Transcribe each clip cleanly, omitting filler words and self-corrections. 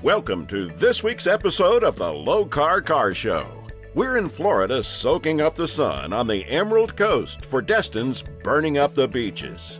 Welcome to this week's episode of the Lokar Car Show. We're in Florida soaking up the sun on the Emerald Coast for Destin's burning up the beaches.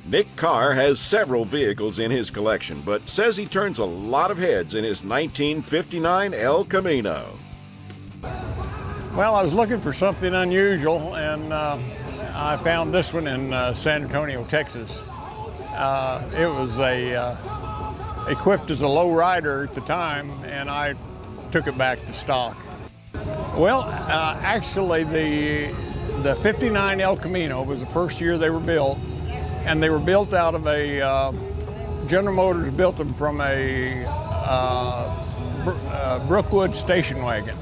Nick Carr has several vehicles in his collection, but says he turns a lot of heads in his 1959 El Camino. Well, I was looking for something unusual, and I found this one in San Antonio, Texas. It was equipped as a low rider at the time, and I took it back to stock. Well, actually, the 59 El Camino was the first year they were built. And they were built out of General Motors built them from a Brookwood station wagon.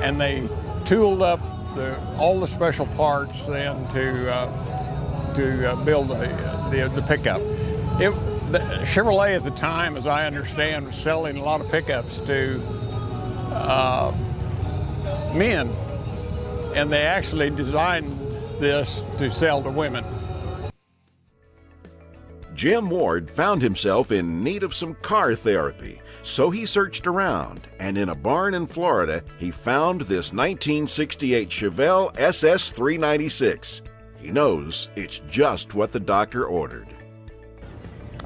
And they tooled up all the special parts then to build the pickup. The Chevrolet at the time, as I understand, was selling a lot of pickups to men. And they actually designed this to sell to women. Jim Ward found himself in need of some car therapy, so he searched around, and in a barn in Florida, he found this 1968 Chevelle SS 396. He knows it's just what the doctor ordered.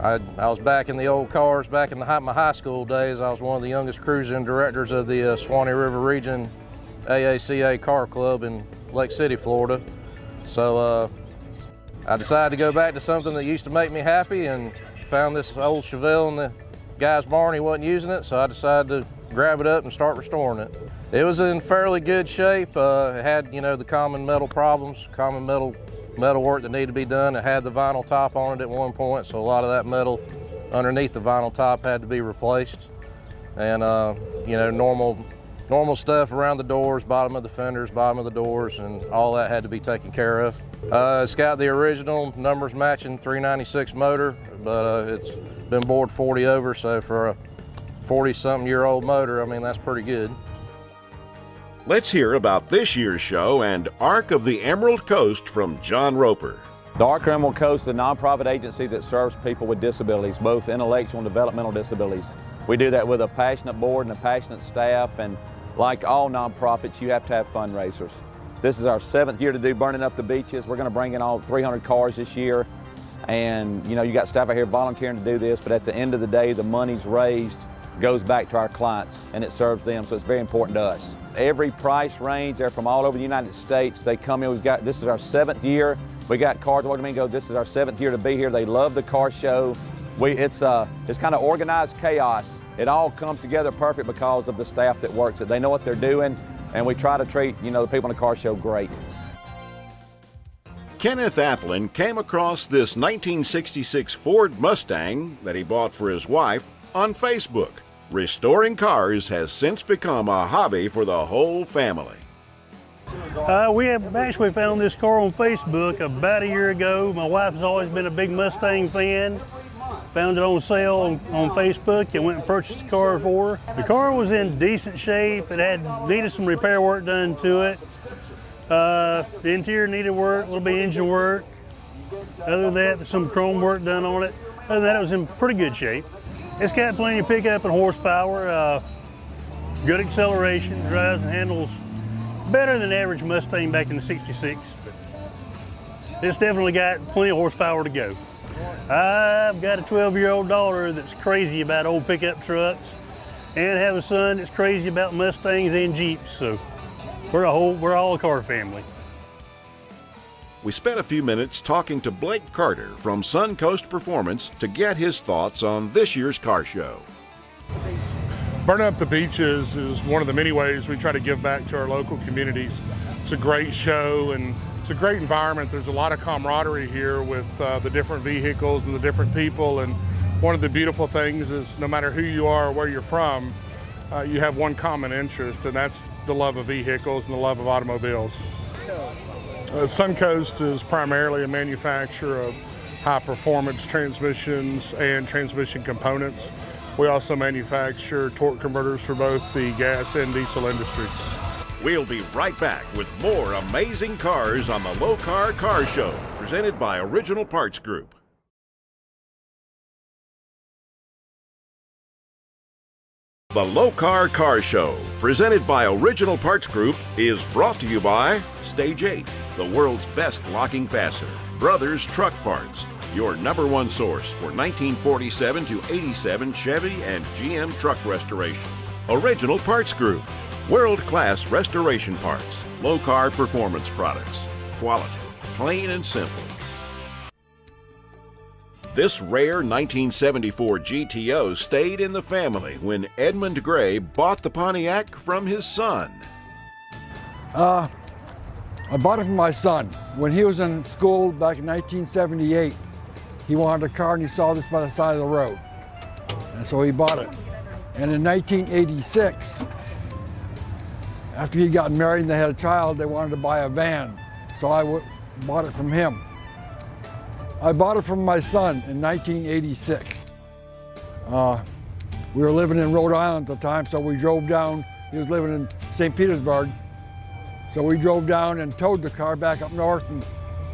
I was back in the old cars, back in my high school days. I was one of the youngest cruising directors of the Swanee River Region AACA Car Club in Lake City, Florida. So I decided to go back to something that used to make me happy, and found this old Chevelle in the guy's barn. He wasn't using it, so I decided to grab it up and start restoring it. It was in fairly good shape. It had, the common metal problems, common metal work that needed to be done. It had the vinyl top on it at one point, so a lot of that metal underneath the vinyl top had to be replaced. And normal stuff around the doors, bottom of the fenders, bottom of the doors, and all that had to be taken care of. It's got the original numbers matching 396 motor, but it's been bored 40 over, so for a 40-something-year-old motor, I mean, that's pretty good. Let's hear about this year's show and Arc of the Emerald Coast from John Roper. The Arc of Emerald Coast is a nonprofit agency that serves people with disabilities, both intellectual and developmental disabilities. We do that with a passionate board and a passionate staff, and like all nonprofits, you have to have fundraisers. This is our 7th year to do burning up the beaches. We're going to bring in all 300 cars this year. And you got staff out here volunteering to do this, but at the end of the day, the money's raised goes back to our clients and it serves them, so it's very important to us. Every price range, they're from all over the United States. They come in, this is our 7th year. We got cars walking in and go, this is our 7th year to be here. They love the car show. It's kind of organized chaos. It all comes together perfect because of the staff that works it. They know what they're doing, and we try to treat, the people in the car show great. Kenneth Applin came across this 1966 Ford Mustang that he bought for his wife on Facebook. Restoring cars has since become a hobby for the whole family. We have actually found this car on Facebook about a year ago. My wife has always been a big Mustang fan. Found it on sale on Facebook and went and purchased the car for her. The car was in decent shape. It needed some repair work done to it. The interior needed work, a little bit of engine work. Other than that, there's some chrome work done on it. Other than that, it was in pretty good shape. It's got plenty of pickup and horsepower, good acceleration, drives and handles better than the average Mustang back in the 66. It's definitely got plenty of horsepower to go. I've got a 12-year-old daughter that's crazy about old pickup trucks, and have a son that's crazy about Mustangs and Jeeps, so we're all a car family. We spent a few minutes talking to Blake Carter from Suncoast Performance to get his thoughts on this year's car show. Burning Up the Beaches is one of the many ways we try to give back to our local communities. It's a great show and it's a great environment. There's a lot of camaraderie here with the different vehicles and the different people, and one of the beautiful things is no matter who you are or where you're from, you have one common interest, and that's the love of vehicles and the love of automobiles. Suncoast is primarily a manufacturer of high-performance transmissions and transmission components. We also manufacture torque converters for both the gas and diesel industries. We'll be right back with more amazing cars on the Lokar Car Show, presented by Original Parts Group. The Lokar Car Show, presented by Original Parts Group, is brought to you by Stage 8, the world's best locking fastener, Brothers Truck Parts, your #1 source for 1947 to 87 Chevy and GM truck restoration. Original Parts Group, world-class restoration parts, Lokar Performance products, quality, plain and simple. This rare 1974 GTO stayed in the family when Edmund Gray bought the Pontiac from his son. I bought it from my son. When he was in school back in 1978, he wanted a car and he saw this by the side of the road. And so he bought it. And in 1986, after he'd gotten married and they had a child, they wanted to buy a van. So I bought it from him. I bought it from my son in 1986. We were living in Rhode Island at the time, so we drove down. He was living in St. Petersburg. So we drove down and towed the car back up north and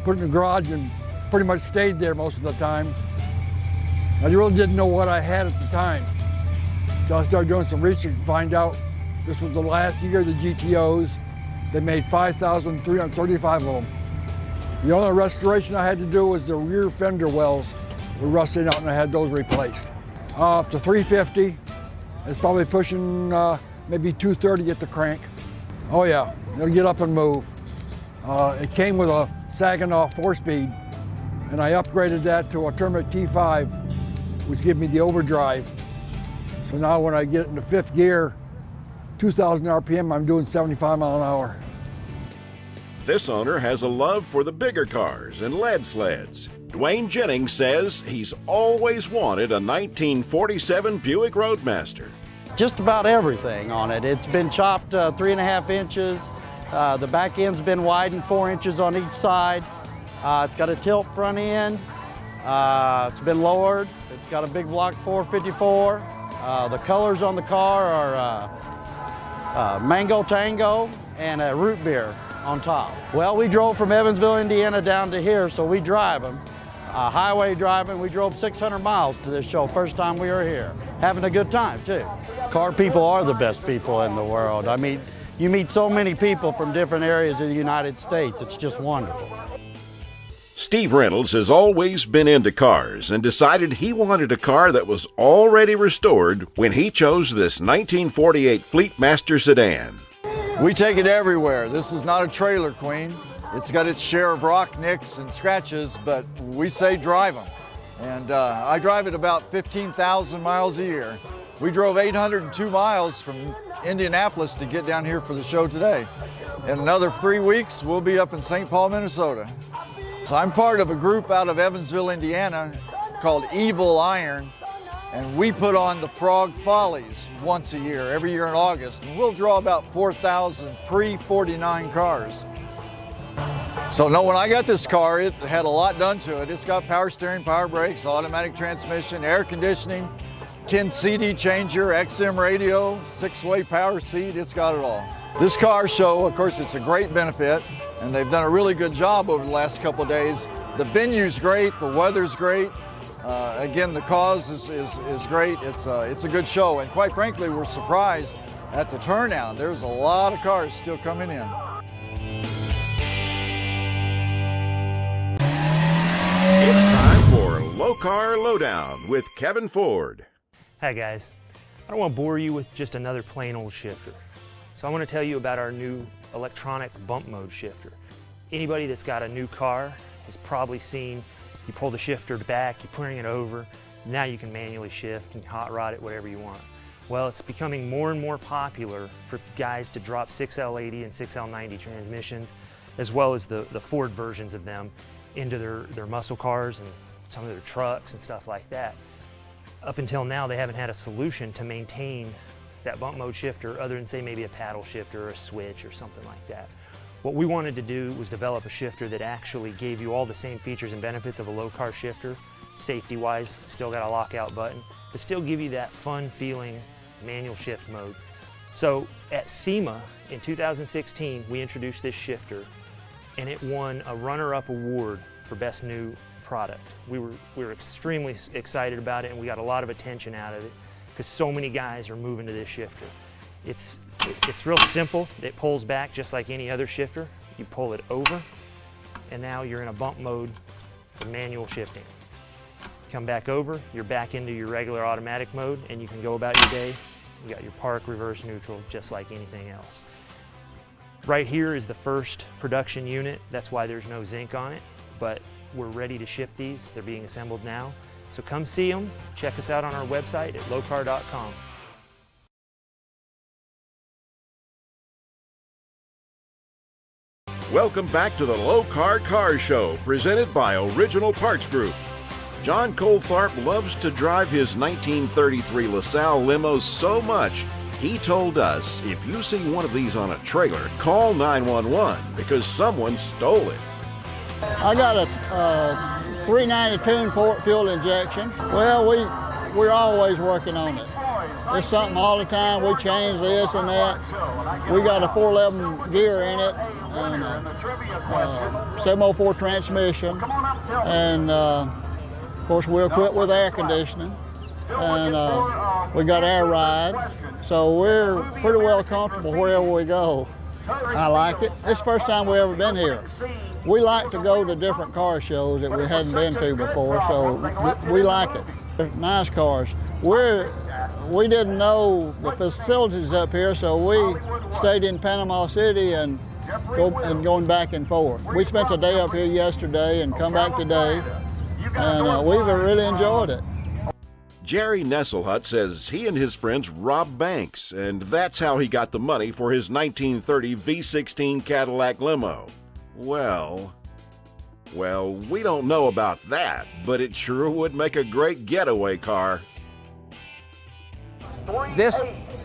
put it in the garage and pretty much stayed there most of the time. I really didn't know what I had at the time. So I started doing some research to find out this was the last year of the GTOs. They made 5,335 of them. The only restoration I had to do was the rear fender wells were rusting out and I had those replaced. Up to 350, it's probably pushing maybe 230 at the crank. Oh yeah, it'll get up and move. It came with a Saginaw 4-speed and I upgraded that to a Terminate T5, which gave me the overdrive. So now when I get it into 5th gear, 2,000 RPM, I'm doing 75 miles an hour. This owner has a love for the bigger cars and lead sleds. Dwayne Jennings says he's always wanted a 1947 Buick Roadmaster. Just about everything on it. It's been chopped 3.5 inches. The back end's been widened 4 inches on each side. It's got a tilt front end. It's been lowered. It's got a big block 454. The colors on the car are Mango Tango and a root beer on top. Well, we drove from Evansville, Indiana down to here, so we drive them. Highway driving, we drove 600 miles to this show, first time we were here. Having a good time, too. Car people are the best people in the world. I mean, you meet so many people from different areas of the United States. It's just wonderful. Steve Reynolds has always been into cars and decided he wanted a car that was already restored when he chose this 1948 Fleetmaster sedan. We take it everywhere. This is not a trailer queen. It's got its share of rock nicks and scratches, but we say drive them. And I drive it about 15,000 miles a year. We drove 802 miles from Indianapolis to get down here for the show today. In another 3 weeks, we'll be up in St. Paul, Minnesota. So I'm part of a group out of Evansville, Indiana called Evil Iron. And we put on the Frog Follies once a year, every year in August. And we'll draw about 4,000 pre-49 cars. So no, when I got this car, it had a lot done to it. It's got power steering, power brakes, automatic transmission, air conditioning, 10 CD changer, XM radio, 6-way power seat, it's got it all. This car show, of course, it's a great benefit, and they've done a really good job over the last couple of days. The venue's great, the weather's great. Again, the cause is great. It's a good show, and quite frankly, we're surprised at the turnout. There's a lot of cars still coming in. It's time for Lokar Lowdown with Kevin Ford. Hi guys, I don't want to bore you with just another plain old shifter. So I want to tell you about our new electronic bump mode shifter. Anybody that's got a new car has probably seen you pull the shifter back, you bring it over, now you can manually shift and hot rod it whatever you want. Well, it's becoming more and more popular for guys to drop 6L80 and 6L90 transmissions, as well as the Ford versions of them, into their muscle cars and some of their trucks and stuff like that. Up until now, they haven't had a solution to maintain that bump mode shifter other than say maybe a paddle shifter or a switch or something like that. What we wanted to do was develop a shifter that actually gave you all the same features and benefits of a Lokar shifter, safety-wise, still got a lockout button, but still give you that fun feeling manual shift mode. So at SEMA in 2016, we introduced this shifter, and it won a runner-up award for Best New Product. We were extremely excited about it, and we got a lot of attention out of it because so many guys are moving to this shifter. It's real simple. It pulls back just like any other shifter. You pull it over, and now you're in a bump mode for manual shifting. Come back over, you're back into your regular automatic mode, and you can go about your day. You got your park, reverse, neutral, just like anything else. Right here is the first production unit. That's why there's no zinc on it, but we're ready to ship these. They're being assembled now. So come see them. Check us out on our website at lokar.com. Welcome back to the Lokar Car Show, presented by Original Parts Group. John Coltharp loves to drive his 1933 LaSalle limo so much, he told us, if you see one of these on a trailer, call 911 because someone stole it. I got a 392 port fuel injection. Well, we're always working on it. There's something all the time. We change this and that. We got a 411 gear in it and a 704 transmission. And of course, we're equipped with air conditioning. And we got air ride. So we're pretty well comfortable wherever we go. I like it. It's the first time we've ever been here. We like to go to different car shows that we hadn't been to before, so we like it. They're nice cars. We didn't know the facilities up here, so we stayed in Panama City and going back and forth. We spent the day up here yesterday and come back today, and we've really enjoyed it. Jerry Nesselhut says he and his friends robbed banks, and that's how he got the money for his 1930 V16 Cadillac limo. Well, we don't know about that, but it sure would make a great getaway car. This,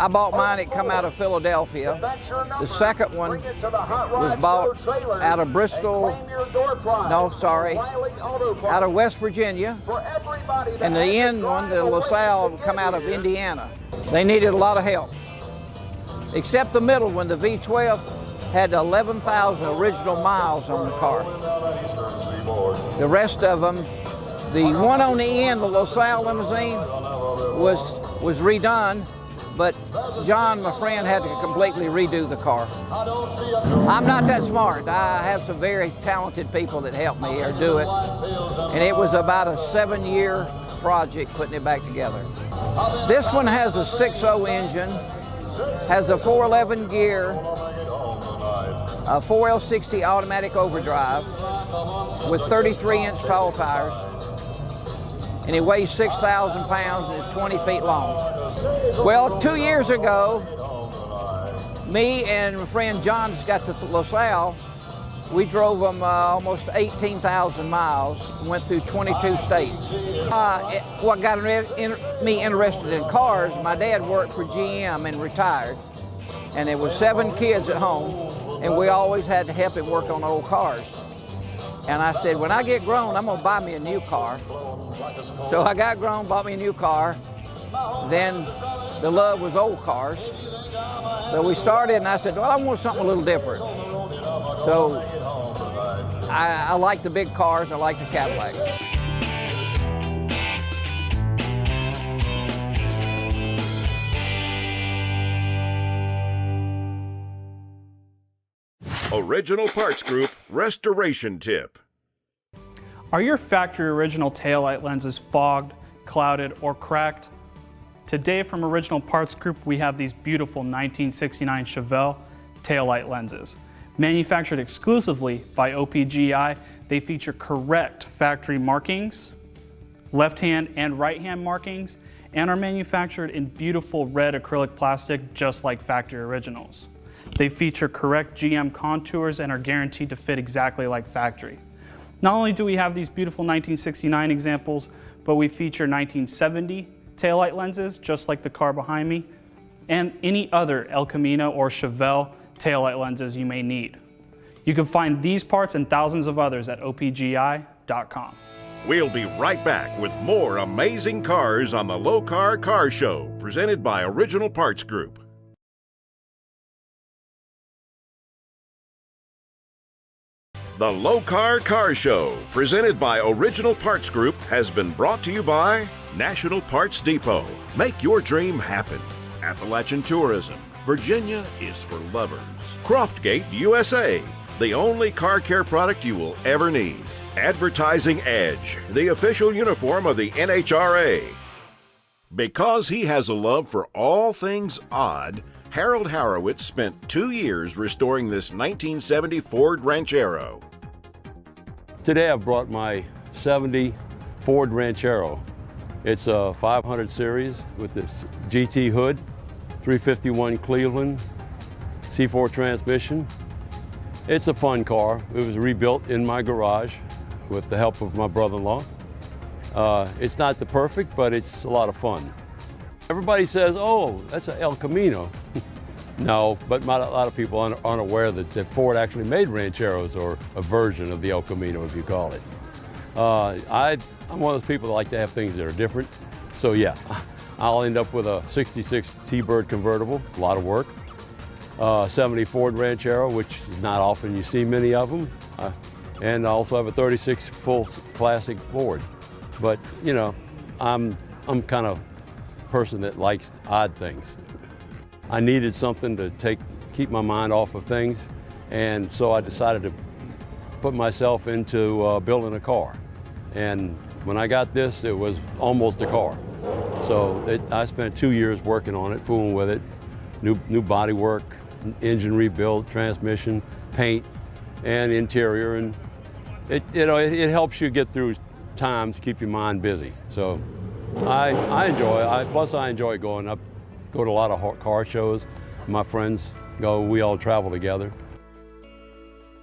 I bought mine, it come out of Philadelphia. The second one was bought out of Bristol, out of West Virginia. And the end one, the LaSalle, come out of Indiana. They needed a lot of help. Except the middle one, the V12, had 11,000 original miles on the car. The rest of them, the one on the end, the LaSalle limousine, was redone, but John, my friend, had to completely redo the car. I'm not that smart. I have some very talented people that help me here do it. And it was about a 7-year project putting it back together. This one has a 6.0 engine, has a 411 gear, a 4L60 automatic overdrive with 33-inch tall tires, and it weighs 6,000 pounds and is 20 feet long. Well, 2 years ago, me and my friend John's got to LaSalle. We drove them almost 18,000 miles, went through 22 states. What got me interested in cars, my dad worked for GM and retired, and there was 7 kids at home, and we always had to help him work on old cars. And I said, when I get grown, I'm gonna buy me a new car. So I got grown, bought me a new car. Then the love was old cars. So we started, and I said, well, I want something a little different. So I like the big cars, I like the Cadillacs. Original Parts Group Restoration Tip. Are your factory original taillight lenses fogged, clouded, or cracked? Today from Original Parts Group, we have these beautiful 1969 Chevelle taillight lenses. Manufactured exclusively by OPGI, they feature correct factory markings, left-hand and right-hand markings, and are manufactured in beautiful red acrylic plastic just like factory originals. They feature correct GM contours and are guaranteed to fit exactly like factory. Not only do we have these beautiful 1969 examples, but we feature 1970 taillight lenses, just like the car behind me, and any other El Camino or Chevelle taillight lenses you may need. You can find these parts and thousands of others at opgi.com. We'll be right back with more amazing cars on the Lokar Car Show, presented by Original Parts Group. The Lokar Car Show, presented by Original Parts Group, has been brought to you by National Parts Depot. Make your dream happen. Appalachian Tourism. Virginia is for lovers. Croftgate USA, the only car care product you will ever need. Advertising Edge, the official uniform of the NHRA. Because he has a love for all things odd, Harold Horowitz spent 2 years restoring this 1970 Ford Ranchero. Today I've brought my 70 Ford Ranchero. It's a 500 series with this GT hood, 351 Cleveland, C4 transmission. It's a fun car. It was rebuilt in my garage with the help of my brother-in-law. It's not the perfect, but it's a lot of fun. Everybody says, oh, that's an El Camino. No, but a lot of people aren't aware that Ford actually made Rancheros, or a version of the El Camino, if you call it. I'm one of those people that like to have things that are different. So yeah, I'll end up with a 66 T-Bird convertible, a lot of work. 70 Ford Ranchero, which is not often you see many of them. And I also have a 36 full classic Ford. But you know, I'm kind of person that likes odd things. I needed something to keep my mind off of things, and so I decided to put myself into building a car. And when I got this, it was almost a car. So I spent 2 years working on it, fooling with it, new body work, engine rebuild, transmission, paint, and interior, and it helps you get through times, keep your mind busy. So I enjoy it. Plus I enjoy go to a lot of car shows. My friends go, we all travel together.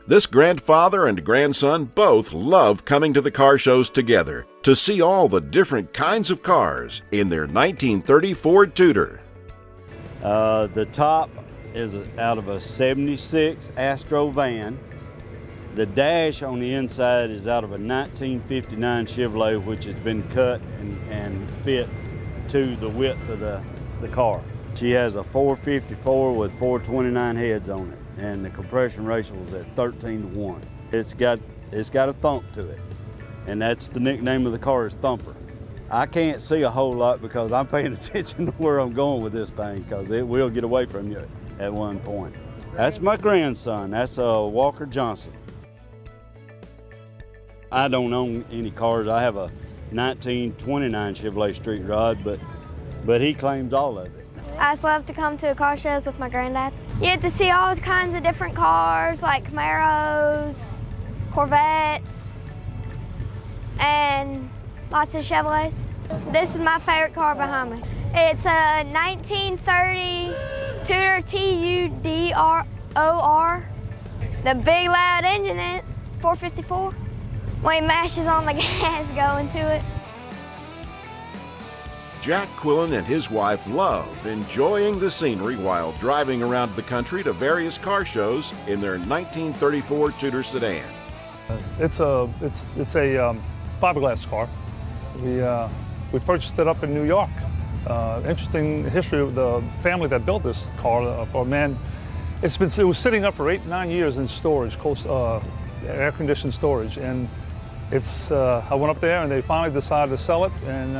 This grandfather and grandson both love coming to the car shows together to see all the different kinds of cars in their 1930 Ford Tudor. The top is out of a 76 Astro van. The dash on the inside is out of a 1959 Chevrolet, which has been cut and fit to the width of the car. She has a 454 with 429 heads on it, and the compression ratio is at 13:1. It's got a thump to it, and that's the nickname of the car, is Thumper. I can't see a whole lot because I'm paying attention to where I'm going with this thing, because it will get away from you at one point. That's my grandson. That's Walker Johnson. I don't own any cars. I have a 1929 Chevrolet Street Rod, but he claims all of it. I just love to come to car shows with my granddad. You get to see all kinds of different cars, like Camaros, Corvettes, and lots of Chevrolets. This is my favorite car behind me. It's a 1930 Tudor Tudor. The big loud engine in it, 454. When he mashes on the gas going to it. Jack Quillen and his wife love enjoying the scenery while driving around the country to various car shows in their 1934 Tudor sedan. It's a fiberglass car. We purchased it up in New York. Interesting history of the family that built this car for a man. It was sitting up for 8-9 years in storage, air-conditioned storage, and I went up there and they finally decided to sell it, and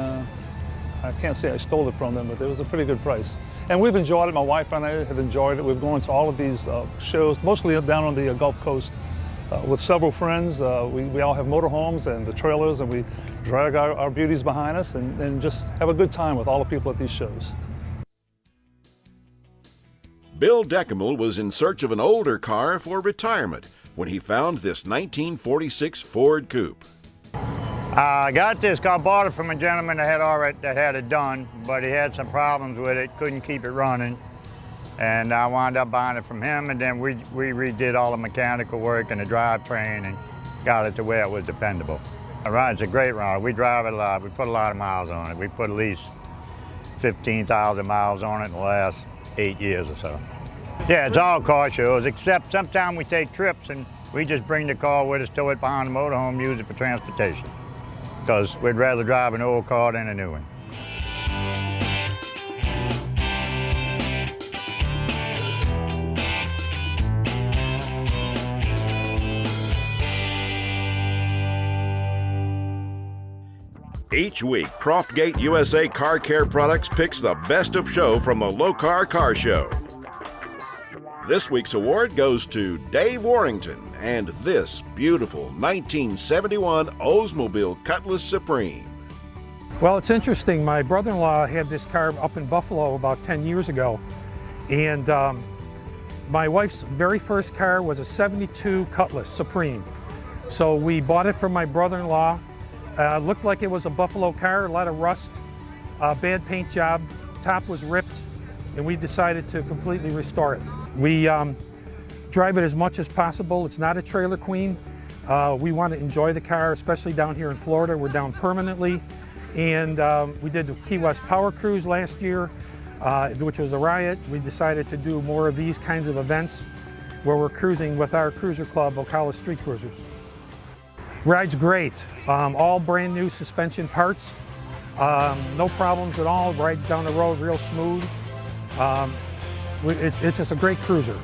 I can't say I stole it from them, but it was a pretty good price. And we've enjoyed it. My wife and I have enjoyed it. We've gone to all of these shows, mostly down on the Gulf Coast, with several friends. We all have motorhomes and the trailers, and we drag our beauties behind us and just have a good time with all the people at these shows. Bill Decamel was in search of an older car for retirement when he found this 1946 Ford Coupe. I got this car, bought it from a gentleman that had it done, but he had some problems with it, couldn't keep it running. And I wound up buying it from him, and then we redid all the mechanical work and the drivetrain and got it to where it was dependable. It's a great ride. We drive it a lot. We put a lot of miles on it. We put at least 15,000 miles on it in the last 8 years or so. Yeah, it's all car shows, except sometimes we take trips and We just bring the car with us, tow it behind the motorhome, use it for transportation. Because we'd rather drive an old car than a new one. Each week, Croftgate USA Car Care Products picks the best of show from the Lokar Car Show. This week's award goes to Dave Warrington and this beautiful 1971 Oldsmobile Cutlass Supreme. Well, it's interesting. My brother-in-law had this car up in Buffalo about 10 years ago, and my wife's very first car was a 72 Cutlass Supreme. So we bought it from my brother-in-law. Looked like it was a Buffalo car, a lot of rust, bad paint job, top was ripped, and we decided to completely restore it. We drive it as much as possible. It's not a trailer queen. We want to enjoy the car, especially down here in Florida. We're down permanently, and we did the Key West Power Cruise last year, which was a riot. We decided to do more of these kinds of events where we're cruising with our cruiser club, Ocala Street Cruisers. Ride's great. All brand new suspension parts. No problems at all. Rides down the road real smooth. It's just a great cruiser.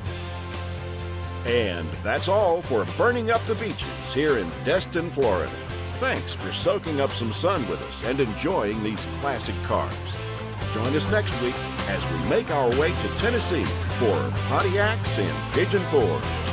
And that's all for Burning Up the Beaches here in Destin, Florida. Thanks for soaking up some sun with us and enjoying these classic cars. Join us next week as we make our way to Tennessee for Pontiacs and Pigeon Forge.